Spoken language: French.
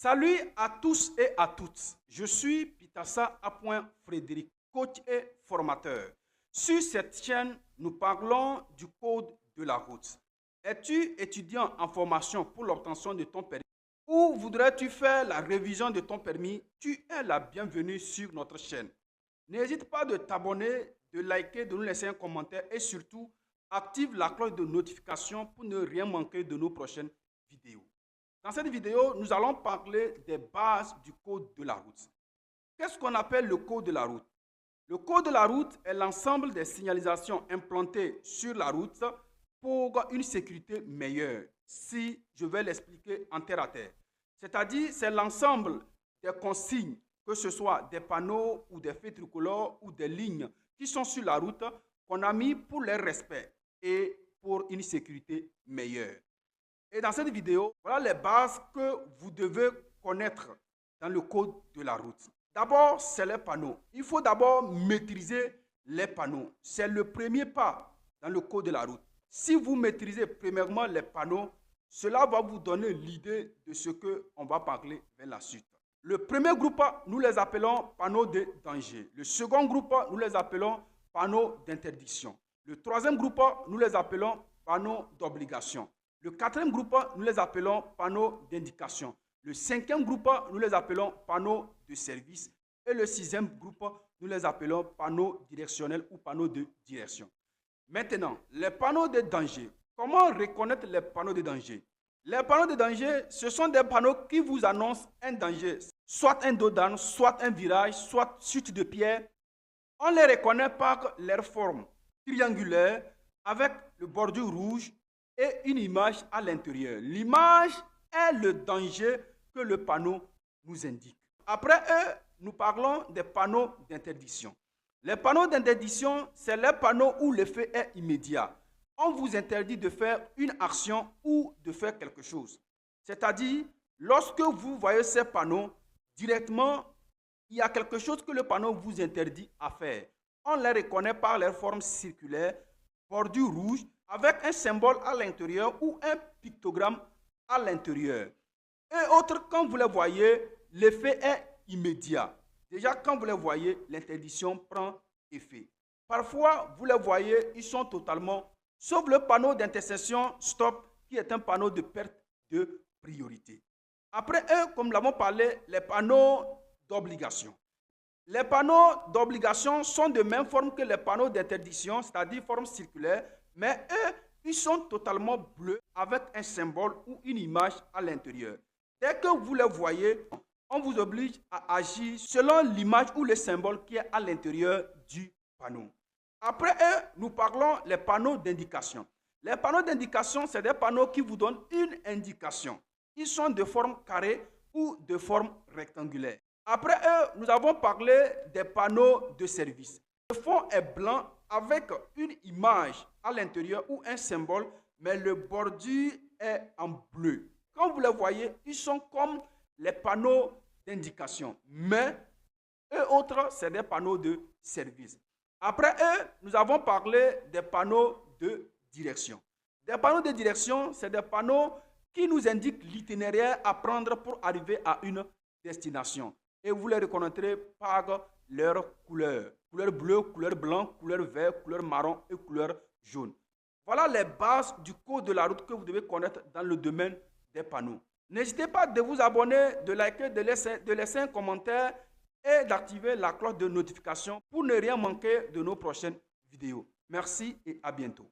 Salut à tous et à toutes. Je suis Pitassa Frédéric, coach et formateur. Sur cette chaîne, nous parlons du code de la route. Es-tu étudiant en formation pour l'obtention de ton permis ou voudrais-tu faire la révision de ton permis? Tu es la bienvenue sur notre chaîne. N'hésite pas de t'abonner, de liker, de nous laisser un commentaire et surtout, active la cloche de notification pour ne rien manquer de nos prochaines vidéos. Dans cette vidéo, nous allons parler des bases du code de la route. Qu'est-ce qu'on appelle le code de la route? Le code de la route est l'ensemble des signalisations implantées sur la route pour une sécurité meilleure, si je vais l'expliquer en terre à terre. C'est-à-dire, c'est l'ensemble des consignes, que ce soit des panneaux ou des feux tricolores ou des lignes qui sont sur la route, qu'on a mis pour leur respect et pour une sécurité meilleure. Et dans cette vidéo, voilà les bases que vous devez connaître dans le code de la route. D'abord, c'est les panneaux. Il faut d'abord maîtriser les panneaux. C'est le premier pas dans le code de la route. Si vous maîtrisez premièrement les panneaux, cela va vous donner l'idée de ce qu'on va parler vers la suite. Le premier groupe, nous les appelons panneaux de danger. Le second groupe, nous les appelons panneaux d'interdiction. Le troisième groupe, nous les appelons panneaux d'obligation. Le quatrième groupe, nous les appelons panneaux d'indication. Le cinquième groupe, nous les appelons panneaux de service. Et le sixième groupe, nous les appelons panneaux directionnels ou panneaux de direction. Maintenant, les panneaux de danger. Comment reconnaître les panneaux de danger? Les panneaux de danger, ce sont des panneaux qui vous annoncent un danger, soit un dos d'âne, soit un virage, soit chute de pierre. On les reconnaît par leur forme triangulaire avec le bordure rouge et une image à l'intérieur. L'image est le danger que le panneau nous indique. Après eux, nous parlons des panneaux d'interdiction. Les panneaux d'interdiction, c'est les panneaux où l'effet est immédiat. On vous interdit de faire une action ou de faire quelque chose. C'est-à-dire, lorsque vous voyez ces panneaux, directement, il y a quelque chose que le panneau vous interdit à faire. On les reconnaît par leur forme circulaire, bordure rouge, avec un symbole à l'intérieur ou un pictogramme à l'intérieur. Et autres, quand vous les voyez, l'effet est immédiat. Déjà, quand vous les voyez, l'interdiction prend effet. Parfois, vous les voyez, ils sont totalement, sauf le panneau d'intersection stop, qui est un panneau de perte de priorité. Après eux, comme nous l'avons parlé, les panneaux d'obligation. Les panneaux d'obligation sont de même forme que les panneaux d'interdiction, c'est-à-dire forme circulaire, mais eux, ils sont totalement bleus avec un symbole ou une image à l'intérieur. Dès que vous les voyez, on vous oblige à agir selon l'image ou le symbole qui est à l'intérieur du panneau. Après eux, nous parlons des panneaux d'indication. Les panneaux d'indication, c'est des panneaux qui vous donnent une indication. Ils sont de forme carrée ou de forme rectangulaire. Après eux, nous avons parlé des panneaux de service. Le fond est blanc avec une image à l'intérieur ou un symbole, mais le bordure est en bleu. Quand vous les voyez, ils sont comme les panneaux d'indication, mais eux autres, c'est des panneaux de service. Après eux, nous avons parlé des panneaux de direction. Des panneaux de direction, c'est des panneaux qui nous indiquent l'itinéraire à prendre pour arriver à une destination. Et vous les reconnaîtrez par leur couleur. Couleur bleue, couleur blanc, couleur vert, couleur marron et couleur jaune. Voilà les bases du code de la route que vous devez connaître dans le domaine des panneaux. N'hésitez pas de vous abonner, de liker, de laisser un commentaire et d'activer la cloche de notification pour ne rien manquer de nos prochaines vidéos. Merci et à bientôt.